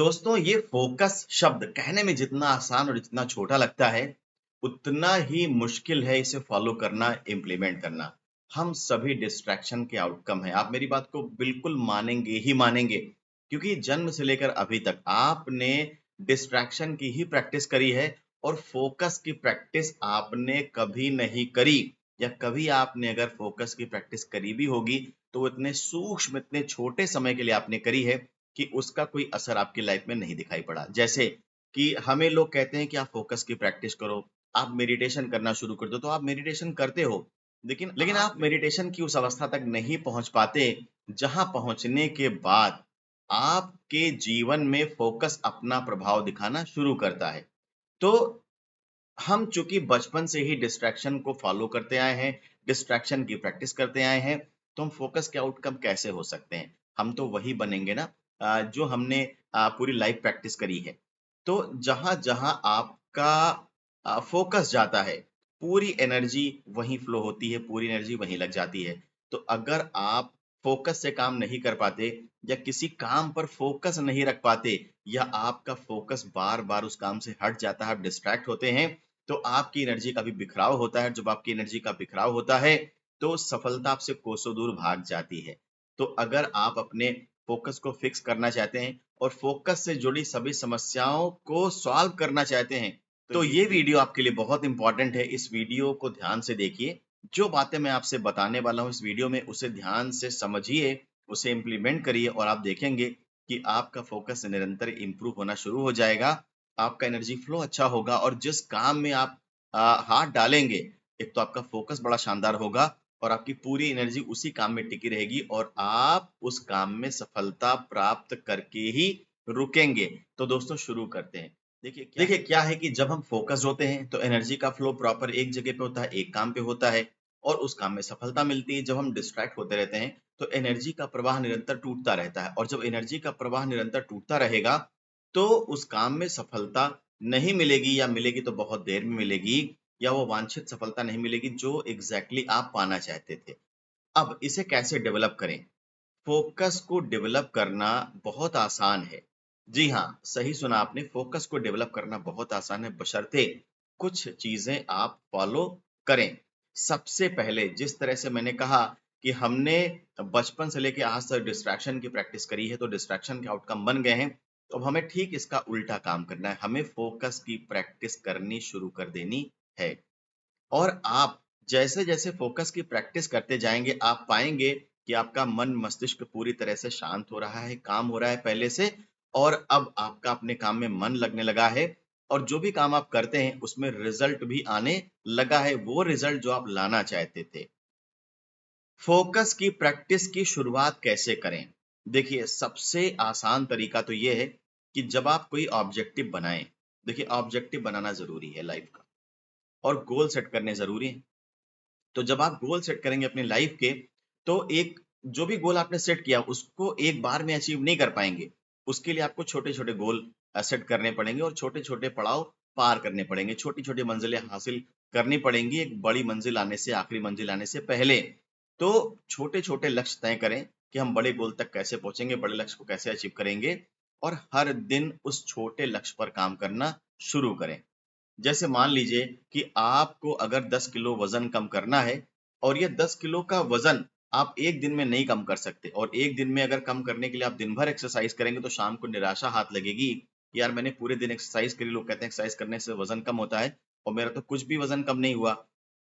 दोस्तों, ये फोकस शब्द कहने में जितना आसान और जितना छोटा लगता है, उतना ही मुश्किल है इसे फॉलो करना, इम्प्लीमेंट करना। हम सभी डिस्ट्रैक्शन के आउटकम हैं। आप मेरी बात को बिल्कुल मानेंगे ही मानेंगे, क्योंकि जन्म से लेकर अभी तक आपने डिस्ट्रैक्शन की ही प्रैक्टिस करी है और फोकस की प्रैक्टिस आपने कभी नहीं करी। या कभी आपने अगर फोकस की प्रैक्टिस करी भी होगी, तो वो इतने सूक्ष्म, इतने छोटे समय के लिए आपने करी है कि उसका कोई असर आपकी लाइफ में नहीं दिखाई पड़ा। जैसे कि हमें लोग कहते हैं कि आप फोकस की प्रैक्टिस करो, आप मेडिटेशन करना शुरू कर दो, तो आप मेडिटेशन करते हो, लेकिन आप मेडिटेशन की उस अवस्था तक नहीं पहुंच पाते जहां पहुंचने के बाद आपके जीवन में फोकस अपना प्रभाव दिखाना शुरू करता है। तो हम चूंकि बचपन से ही डिस्ट्रैक्शन को फॉलो करते आए हैं, डिस्ट्रैक्शन की प्रैक्टिस करते आए हैं, तो हम फोकस के आउटकम कैसे हो सकते हैं? हम तो वही बनेंगे ना जो हमने पूरी लाइफ प्रैक्टिस करी है। तो जहां जहां आपका फोकस जाता है, पूरी एनर्जी वहीं फ्लो होती है, पूरी एनर्जी वहीं लग जाती है। तो अगर आप फोकस से काम नहीं कर पाते या किसी काम पर फोकस नहीं रख पाते, या आपका फोकस बार बार उस काम से हट जाता है, आप डिस्ट्रैक्ट होते हैं, तो आपकी एनर्जी का भी बिखराव होता है। जब आपकी एनर्जी का बिखराव होता है, तो सफलता आपसे कोसों दूर भाग जाती है। तो अगर आप अपने फोकस को फिक्स करना चाहते हैं और फोकस से जुड़ी सभी समस्याओं को सॉल्व करना चाहते हैं, तो ये वीडियो आपके लिए बहुत इंपॉर्टेंट है। इस वीडियो को ध्यान से देखिए। जो बातें मैं आपसे बताने वाला हूँ इस वीडियो में, उसे ध्यान से समझिए, उसे इम्प्लीमेंट करिए और आप देखेंगे कि आपका फोकस निरंतर इंप्रूव होना शुरू हो जाएगा। आपका एनर्जी फ्लो अच्छा होगा और जिस काम में आप हाथ डालेंगे, एक तो आपका फोकस बड़ा शानदार होगा और आपकी पूरी एनर्जी उसी काम में टिकी रहेगी और आप उस काम में सफलता प्राप्त करके ही रुकेंगे। तो दोस्तों, शुरू करते हैं। देखिए क्या है कि जब हम फोकस्ड होते हैं तो एनर्जी का फ्लो प्रॉपर एक जगह पे होता है, एक काम पे होता है और उस काम में सफलता मिलती है। जब हम डिस्ट्रैक्ट होते रहते हैं तो एनर्जी का प्रवाह निरंतर टूटता रहता है और जब एनर्जी का प्रवाह निरंतर टूटता रहेगा, तो उस काम में सफलता नहीं मिलेगी, या मिलेगी तो बहुत देर में मिलेगी, या वो वांछित सफलता नहीं मिलेगी जो एग्जैक्टली आप पाना चाहते थे। अब इसे कैसे डेवलप करें? फोकस को डेवलप करना बहुत आसान है। जी हाँ, सही सुना आपने, फोकस को डेवलप करना बहुत आसान है, बशर्ते कुछ चीजें आप फॉलो करें। सबसे पहले जिस तरह से मैंने कहा कि हमने बचपन से लेके आज तक डिस्ट्रैक्शन की प्रैक्टिस करी है, तो डिस्ट्रैक्शन के आउटकम बन गए हैं। तो अब हमें ठीक इसका उल्टा काम करना है, हमें फोकस की प्रैक्टिस करनी शुरू कर देनी है। और आप जैसे-जैसे फोकस की प्रैक्टिस करते जाएँगे, आप पाएँगे कि आपका मन मस्तिष्क पूरी तरह से शांत हो रहा है, काम हो रहा है पहले से, और अब आपका अपने काम में मन लगने लगा है और जो भी काम आप करते हैं, उसमें रिज़ल्ट भी आने लगा है, वो रिज़ल्ट जो आप लाना चाहते थे। फोकस की प्रैक्टिस की शुरुआत कैसे करें? देखिए, सबसे आसान तरीका तो ये है कि जब आप कोई ऑब्जेक्टिव बनाएँ, देखिए ऑब्जेक्टिव बनाना ज़रूरी है लाइफ़ का और गोल सेट करने ज़रूरी हैं। तो जब आप गोल सेट करेंगे अपनी लाइफ के, तो एक जो भी गोल आपने सेट किया उसको एक बार में अचीव नहीं कर पाएंगे। उसके लिए आपको छोटे छोटे गोल सेट करने पड़ेंगे और छोटे छोटे पड़ाव पार करने पड़ेंगे, छोटी छोटी मंजिलें हासिल करनी पड़ेंगी एक बड़ी मंजिल आने से, आखिरी मंजिल आने से पहले। तो छोटे छोटे लक्ष्य तय करें कि हम बड़े गोल तक कैसे पहुंचेंगे, बड़े लक्ष्य को कैसे अचीव करेंगे, और हर दिन उस छोटे लक्ष्य पर काम करना शुरू करें। जैसे मान लीजिए कि आपको अगर 10 किलो वजन कम करना है और ये 10 किलो का वजन आप एक दिन में नहीं कम कर सकते, और एक दिन में अगर कम करने के लिए आप दिन भर एक्सरसाइज करेंगे तो शाम को निराशा हाथ लगेगी। यार, मैंने पूरे दिन एक्सरसाइज करी, लोग कहते हैं एक्सरसाइज करने से वजन कम होता है और मेरा तो कुछ भी वजन कम नहीं हुआ।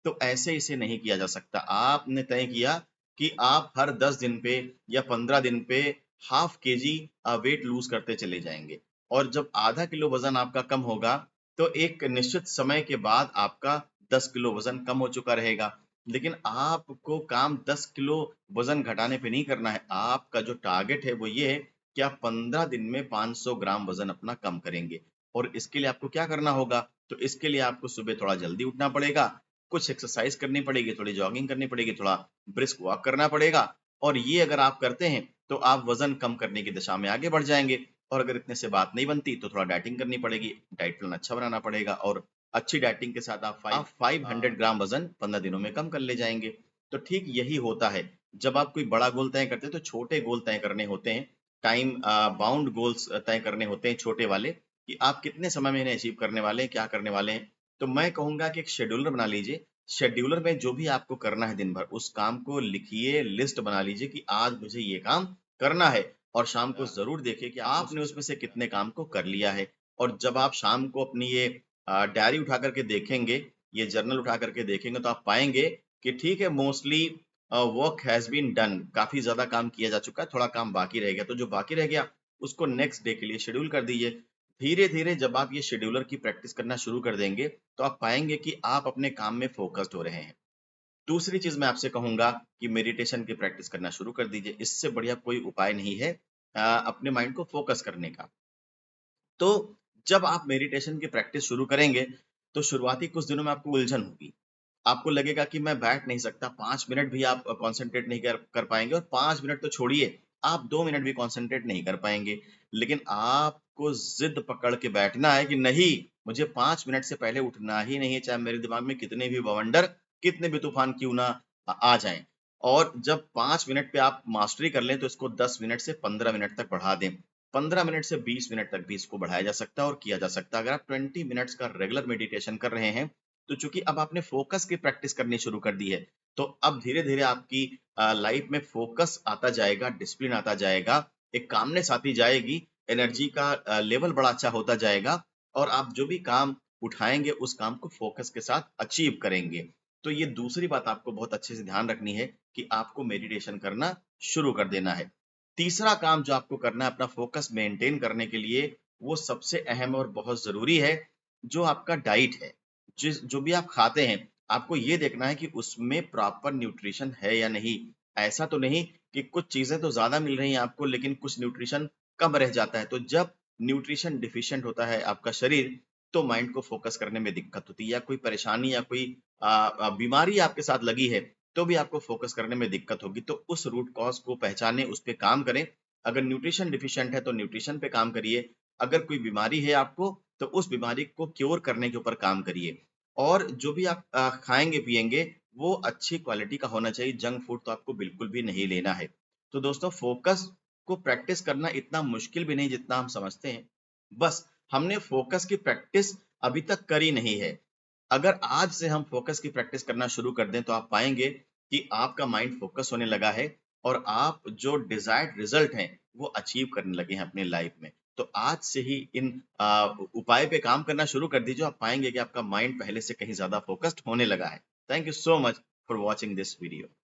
तो ऐसे इसे नहीं किया जा सकता। आपने तय किया कि आप हर 10 दिन पे या 15 दिन पे हाफ केजी वेट लूज करते चले जाएंगे, और जब आधा किलो वजन आपका कम होगा, तो एक निश्चित समय के बाद आपका 10 किलो वजन कम हो चुका रहेगा। लेकिन आपको काम 10 किलो वजन घटाने पे नहीं करना है। आपका जो टारगेट है वो ये है कि आप 15 दिन में 500 ग्राम वजन अपना कम करेंगे। और इसके लिए आपको क्या करना होगा? तो इसके लिए आपको सुबह थोड़ा जल्दी उठना पड़ेगा, कुछ एक्सरसाइज करनी पड़ेगी, थोड़ी जॉगिंग करनी पड़ेगी, थोड़ा ब्रिस्क वॉक करना पड़ेगा। और ये अगर आप करते हैं तो आप वजन कम करने की दिशा में आगे बढ़ जाएंगे। और अगर इतने से बात नहीं बनती तो थोड़ा डाइटिंग करनी पड़ेगी, डाइट प्लान अच्छा बनाना पड़ेगा, और अच्छी डाइटिंग के साथ आप 500 ग्राम वजन 15 दिनों में कम कर ले जाएंगे। तो ठीक यही होता है, जब आप कोई बड़ा गोल तय करते हैं तो छोटे गोल तय करने होते हैं। टाइम बाउंड गोल्स तय करने होते हैं छोटे वाले, कि आप कितने समय में इन्हें अचीव करने वाले हैं, क्या करने वाले हैं। तो मैं कहूंगा कि एक शेड्यूलर बना लीजिए। शेड्यूलर में जो भी आपको करना है दिन भर, उस काम को लिखिए, लिस्ट बना लीजिए कि आज मुझे ये काम करना है, और शाम को जरूर देखिए कि आपने उसमें से कितने काम को कर लिया है। और जब आप शाम को अपनी ये डायरी उठा करके देखेंगे, ये जर्नल उठा करके देखेंगे, तो आप पाएंगे कि ठीक है, mostly work has been done, काफी ज्यादा काम किया जा चुका है, थोड़ा काम बाकी रह गया। तो जो बाकी रह गया उसको नेक्स्ट डे के लिए शेड्यूल कर दीजिए। धीरे धीरे जब आप ये शेड्यूलर की प्रैक्टिस करना शुरू कर देंगे, तो आप पाएंगे कि आप अपने काम में फोकस्ड हो रहे हैं। दूसरी चीज मैं आपसे कहूंगा कि मेडिटेशन की प्रैक्टिस करना शुरू कर दीजिए। इससे बढ़िया कोई उपाय नहीं है अपने माइंड को फोकस करने का। तो जब आप मेडिटेशन की प्रैक्टिस शुरू करेंगे, तो शुरुआती कुछ दिनों में आपको उलझन होगी। आपको लगेगा कि मैं बैठ नहीं सकता, 5 मिनट भी आप कंसंट्रेट नहीं कर पाएंगे, और 5 मिनट तो छोड़िए, आप 2 मिनट भी कंसंट्रेट नहीं कर पाएंगे। लेकिन आपको जिद पकड़ के बैठना है कि नहीं, मुझे 5 मिनट से पहले उठना ही नहीं है, चाहे मेरे दिमाग में कितने भी बवंडर, कितने भी तूफान क्यों ना आ जाएं। और जब 5 मिनट पे आप मास्टरी कर लें, तो इसको 10 मिनट से 15 मिनट तक बढ़ा दें। 15 मिनट से 20 मिनट तक भी इसको बढ़ाया जा सकता है और किया जा सकता है। अगर आप 20 मिनट्स का रेगुलर मेडिटेशन कर रहे हैं, तो चूंकि अब आपने फोकस की प्रैक्टिस करनी शुरू कर दी है, तो अब धीरे धीरे आपकी लाइफ में फोकस आता जाएगा, डिसिप्लिन आता जाएगा, एक कामनेस आती जाएगी, एनर्जी का लेवल बड़ा अच्छा होता जाएगा, और आप जो भी काम उठाएंगे उस काम को फोकस के साथ अचीव करेंगे। तो ये दूसरी बात आपको बहुत अच्छे से ध्यान रखनी है कि आपको मेडिटेशन करना शुरू कर देना है। तीसरा काम जो आपको करना है अपना फोकस मेंटेन करने के लिए, वो सबसे अहम और बहुत जरूरी है, जो आपका डाइट है। जो भी आप खाते हैं, आपको ये देखना है कि उसमें प्रॉपर न्यूट्रिशन है या नहीं। ऐसा तो नहीं कि कुछ चीजें तो ज्यादा मिल रही हैं आपको, लेकिन कुछ न्यूट्रिशन कम रह जाता है। तो जब न्यूट्रिशन डिफिशिएंट होता है आपका शरीर, तो माइंड को फोकस करने में दिक्कत होती है, या कोई परेशानी या कोई बीमारी आपके साथ लगी है, तो भी आपको फोकस करने में दिक्कत होगी। तो उस रूट कॉज को पहचाने, उस पे काम करें। अगर न्यूट्रिशन डिफिशिएंट है, तो न्यूट्रिशन पे काम करिए। अगर कोई बीमारी है आपको, तो उस बीमारी को क्योर करने के ऊपर काम करिए। और जो भी आप खाएंगे पिएंगे, वो अच्छी क्वालिटी का होना चाहिए। जंक फूड तो आपको बिल्कुल भी नहीं लेना है। तो दोस्तों, फोकस को प्रैक्टिस करना इतना मुश्किल भी नहीं जितना हम समझते हैं। बस हमने फोकस की प्रैक्टिस अभी तक करी नहीं है। अगर आज से हम फोकस की प्रैक्टिस करना शुरू कर दें, तो आप पाएंगे कि आपका माइंड फोकस होने लगा है, और आप जो डिजायर्ड रिजल्ट हैं वो अचीव करने लगे हैं अपने लाइफ में। तो आज से ही इन उपाय पे काम करना शुरू कर दीजिए। आप पाएंगे कि आपका माइंड पहले से कहीं ज्यादा फोकस्ड होने लगा है। Thank you so much for watching this video.